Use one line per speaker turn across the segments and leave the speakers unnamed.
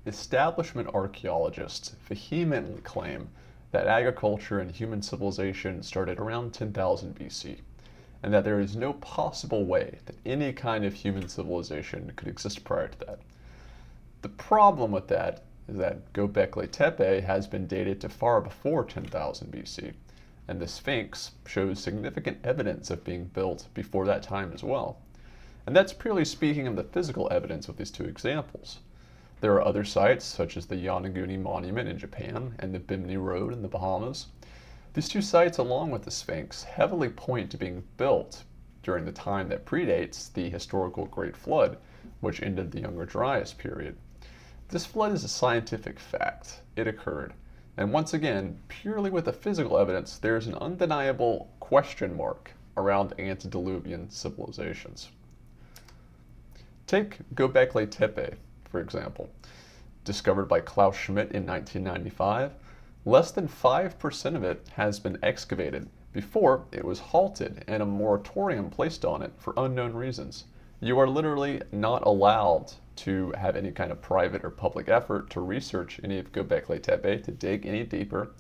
Establishment archaeologists vehemently claim that agriculture and human civilization started around 10,000 BC, and that there is no possible way that any kind of human civilization could exist prior to that. The problem with that is that Göbekli Tepe has been dated to far before 10,000 BC, and the Sphinx shows significant evidence of being built before that time as well. And that's purely speaking of the physical evidence with these two examples. There are other sites, such as the Yonaguni Monument in Japan and the Bimini Road in the Bahamas. These two sites, along with the Sphinx, heavily point to being built during the time that predates the historical Great Flood, which ended the Younger Dryas period. This flood is a scientific fact. It occurred. And once again, purely with the physical evidence, there's an undeniable question mark around antediluvian civilizations. Take Göbekli Tepe, for example. Discovered by Klaus Schmidt in 1995, less than 5% of it has been excavated before it was halted and a moratorium placed on it for unknown reasons. You are literally not allowed to have any kind of private or public effort to research any of Göbekli Tepe, to dig any deeper.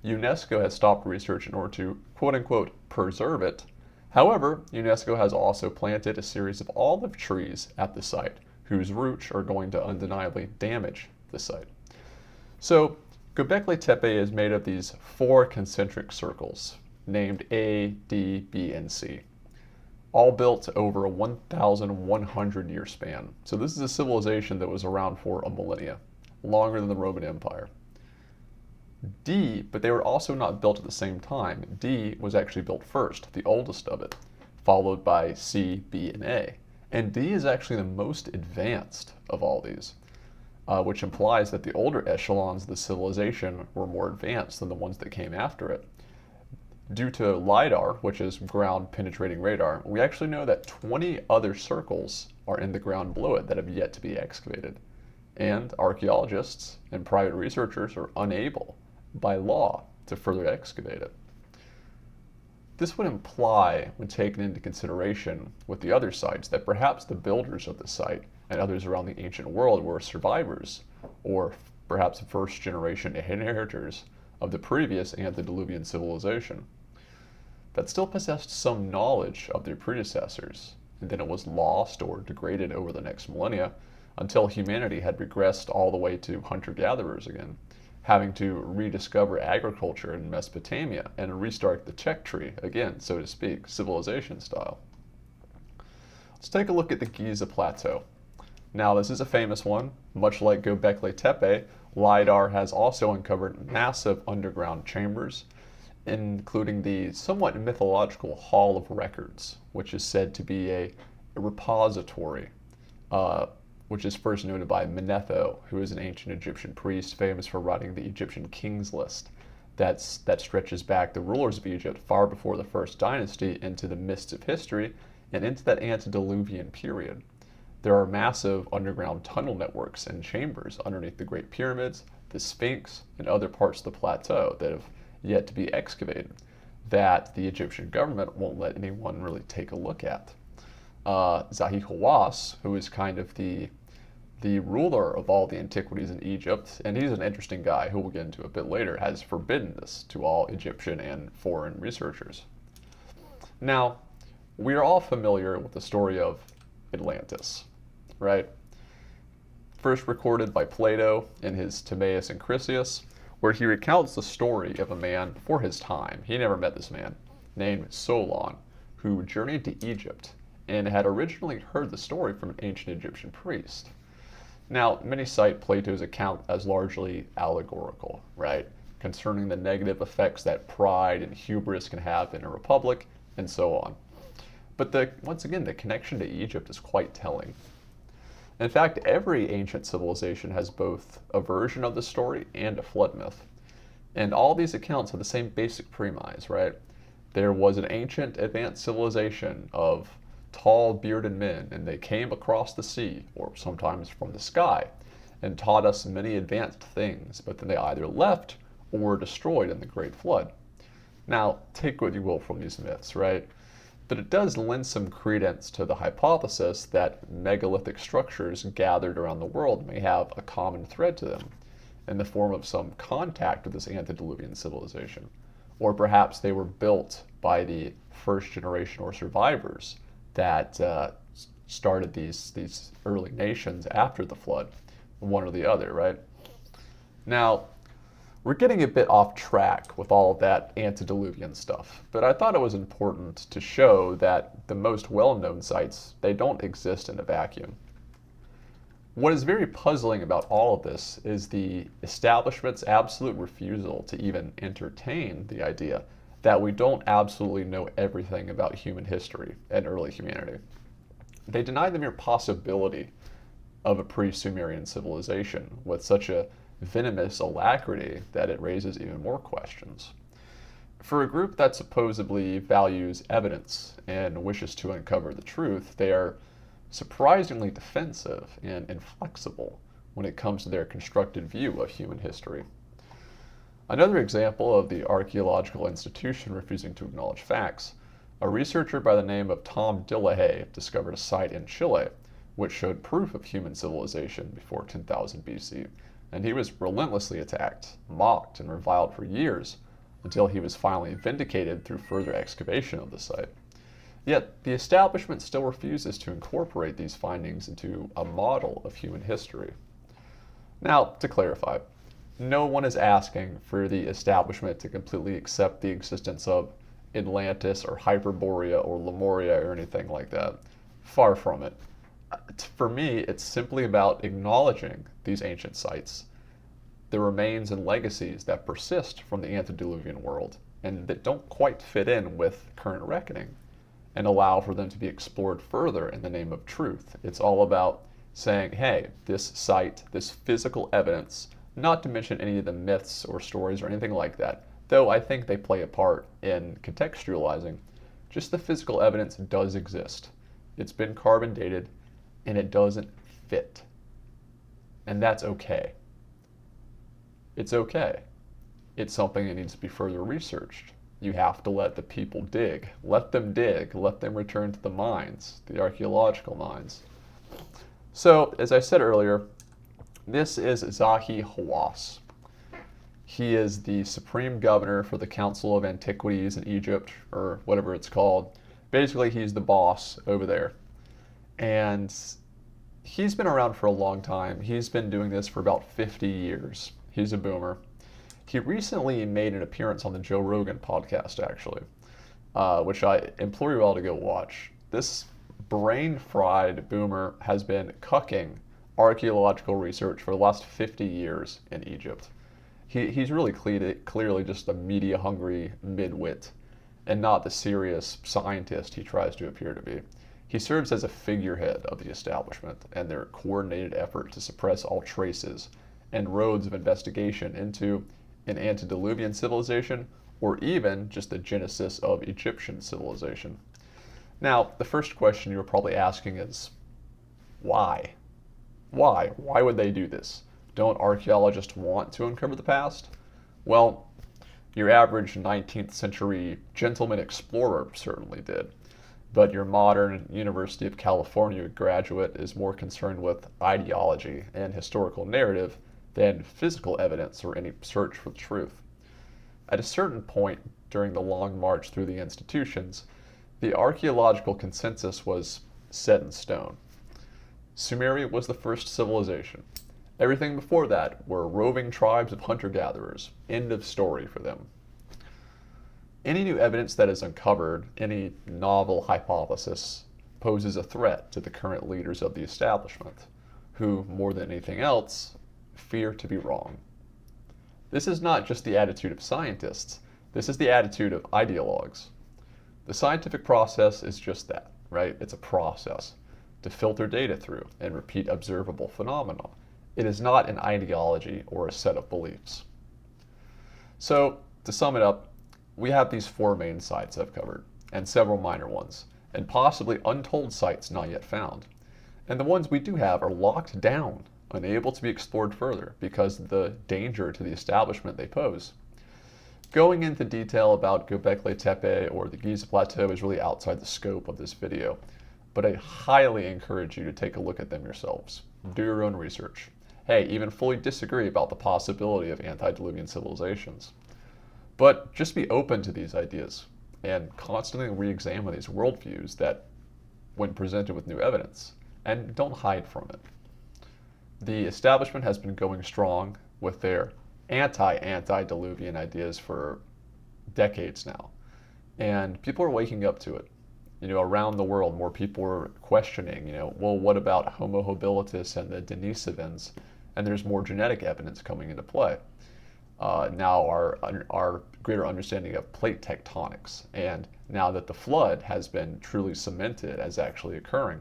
UNESCO has stopped research in order to, quote unquote, preserve it. However, UNESCO has also planted a series of olive trees at the site, whose roots are going to undeniably damage the site. So, Göbekli Tepe is made of these four concentric circles, named A, D, B, and C, all built over a 1,100 year span. So this is a civilization that was around for a millennia, longer than the Roman Empire. D, but they were also not built at the same time. D was actually built first, the oldest of it, followed by C, B, and A. And D is actually the most advanced of all these, which implies that the older echelons of the civilization were more advanced than the ones that came after it. Due to LIDAR, which is ground penetrating radar, we actually know that 20 other circles are in the ground below it that have yet to be excavated. And archaeologists and private researchers are unable, by law, to further excavate it. This would imply, when taken into consideration with the other sites, that perhaps the builders of the site and others around the ancient world were survivors, or perhaps first generation inheritors of the previous antediluvian civilization that still possessed some knowledge of their predecessors, and then it was lost or degraded over the next millennia until humanity had regressed all the way to hunter-gatherers again, having to rediscover agriculture in Mesopotamia and restart the check tree again, so to speak, civilization style. Let's take a look at the Giza Plateau. Now, this is a famous one. Much like Göbekli Tepe, LIDAR has also uncovered massive underground chambers, including the somewhat mythological Hall of Records, which is said to be a repository, which is first noted by Manetho, who is an ancient Egyptian priest famous for writing the Egyptian Kings List that stretches back the rulers of Egypt far before the First Dynasty into the mists of history and into that antediluvian period. There are massive underground tunnel networks and chambers underneath the Great Pyramids, the Sphinx, and other parts of the plateau that have yet to be excavated that the Egyptian government won't let anyone really take a look at. Zahi Hawass, who is kind of the ruler of all the antiquities in Egypt, and he's an interesting guy who we'll get into a bit later, has forbidden this to all Egyptian and foreign researchers. Now, we are all familiar with the story of Atlantis, right? First recorded by Plato in his Timaeus and Chrysias, where he recounts the story of a man before his time. He never met this man, named Solon, who journeyed to Egypt and had originally heard the story from an ancient Egyptian priest. Now, many cite Plato's account as largely allegorical, right? Concerning the negative effects that pride and hubris can have in a republic, and so on. But once again, the connection to Egypt is quite telling. In fact, every ancient civilization has both a version of the story and a flood myth. And all these accounts have the same basic premise, right? There was an ancient advanced civilization of tall bearded men, and they came across the sea, or sometimes from the sky, and taught us many advanced things, but then they either left or were destroyed in the Great Flood. Now, take what you will from these myths, right? but it does lend some credence to the hypothesis that megalithic structures gathered around the world may have a common thread to them in the form of some contact with this antediluvian civilization. Or perhaps they were built by the first generation or survivors that started these early nations after the flood, one or the other, right? Now, we're getting a bit off track with all of that antediluvian stuff, but I thought it was important to show that the most well-known sites, they don't exist in a vacuum. What is very puzzling about all of this is the establishment's absolute refusal to even entertain the idea that we don't absolutely know everything about human history and early humanity. They deny the mere possibility of a pre-Sumerian civilization with such a venomous alacrity that it raises even more questions. For a group that supposedly values evidence and wishes to uncover the truth, they are surprisingly defensive and inflexible when it comes to their constructed view of human history. Another example of the archaeological institution refusing to acknowledge facts, a researcher by the name of Tom Dillahay discovered a site in Chile which showed proof of human civilization before 10,000 BC, and he was relentlessly attacked, mocked, and reviled for years until he was finally vindicated through further excavation of the site. Yet, the establishment still refuses to incorporate these findings into a model of human history. Now, to clarify, no one is asking for the establishment to completely accept the existence of Atlantis or Hyperborea or Lemuria or anything like that. Far from it. For me, it's simply about acknowledging these ancient sites, the remains and legacies that persist from the antediluvian world and that don't quite fit in with current reckoning, and allow for them to be explored further in the name of truth. It's all about saying, hey, this site, this physical evidence, not to mention any of the myths or stories or anything like that, though I think they play a part in contextualizing, just the physical evidence does exist. It's been carbon dated, and it doesn't fit. And that's okay. It's okay. It's something that needs to be further researched. You have to let the people dig. Let them dig. Let them return to the mines, the archaeological mines. So, as I said earlier, this is Zahi Hawass. He is the supreme governor for the Council of Antiquities in Egypt, or whatever it's called. Basically, he's the boss over there. And he's been around for a long time. He's been doing this for about 50 years. He's a boomer. He recently made an appearance on the Joe Rogan podcast, actually, which I implore you all to go watch. This brain-fried boomer has been cucking archaeological research for the last 50 years in Egypt. He's really clearly just a media-hungry midwit and not the serious scientist he tries to appear to be. He serves as a figurehead of the establishment and their coordinated effort to suppress all traces and roads of investigation into an antediluvian civilization or even just the genesis of Egyptian civilization. Now, the first question you're probably asking is, why? Why? Why would they do this? Don't archaeologists want to uncover the past? Well, your average 19th century gentleman explorer certainly did. But your modern University of California graduate is more concerned with ideology and historical narrative than physical evidence or any search for the truth. At a certain point during the long march through the institutions, the archaeological consensus was set in stone. Sumeria was the first civilization. Everything before that were roving tribes of hunter-gatherers. End of story for them. Any new evidence that is uncovered, any novel hypothesis, poses a threat to the current leaders of the establishment, who, more than anything else, fear to be wrong. This is not just the attitude of scientists, this is the attitude of ideologues. The scientific process is just that, right? It's a process to filter data through and repeat observable phenomena. It is not an ideology or a set of beliefs. So, to sum it up, we have these four main sites I've covered, and several minor ones, and possibly untold sites not yet found. And the ones we do have are locked down, unable to be explored further because of the danger to the establishment they pose. Going into detail about Göbekli Tepe or the Giza Plateau is really outside the scope of this video, but I highly encourage you to take a look at them yourselves. Do your own research. Hey, even fully disagree about the possibility of antediluvian civilizations. But just be open to these ideas and constantly re-examine these worldviews that when presented with new evidence, and don't hide from it. The establishment has been going strong with their antediluvian ideas for decades now, and people are waking up to it. Around the world, more people are questioning, well, what about Homo habilis and the Denisovans? And there's more genetic evidence coming into play. Now our greater understanding of plate tectonics, and now that the flood has been truly cemented as actually occurring.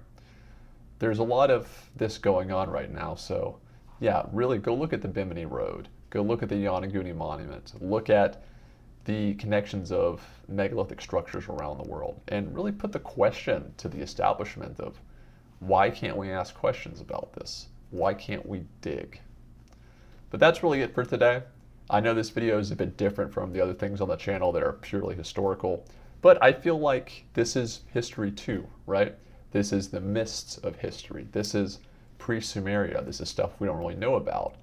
There's a lot of this going on right now, so yeah, really go look at the Bimini Road, go look at the Yonaguni Monument, look at the connections of megalithic structures around the world, and really put the question to the establishment of why can't we ask questions about this? Why can't we dig? But that's really it for today. I know this video is a bit different from the other things on the channel that are purely historical, but I feel like this is history too, right? This is the mists of history. This is pre-Sumeria. This is stuff we don't really know about.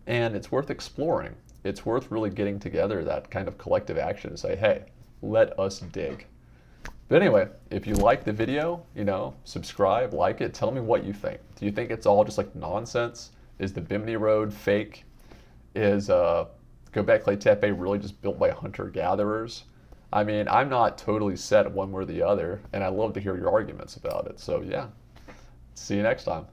And it's worth exploring. It's worth really getting together that kind of collective action to say, hey, let us dig. But anyway, if you like the video, subscribe, like it, tell me what you think. Do you think it's all just like nonsense? Is the Bimini Road fake? Is Göbekli Tepe really just built by hunter-gatherers? I mean, I'm not totally set one way or the other, and I'd love to hear your arguments about it. So yeah, see you next time.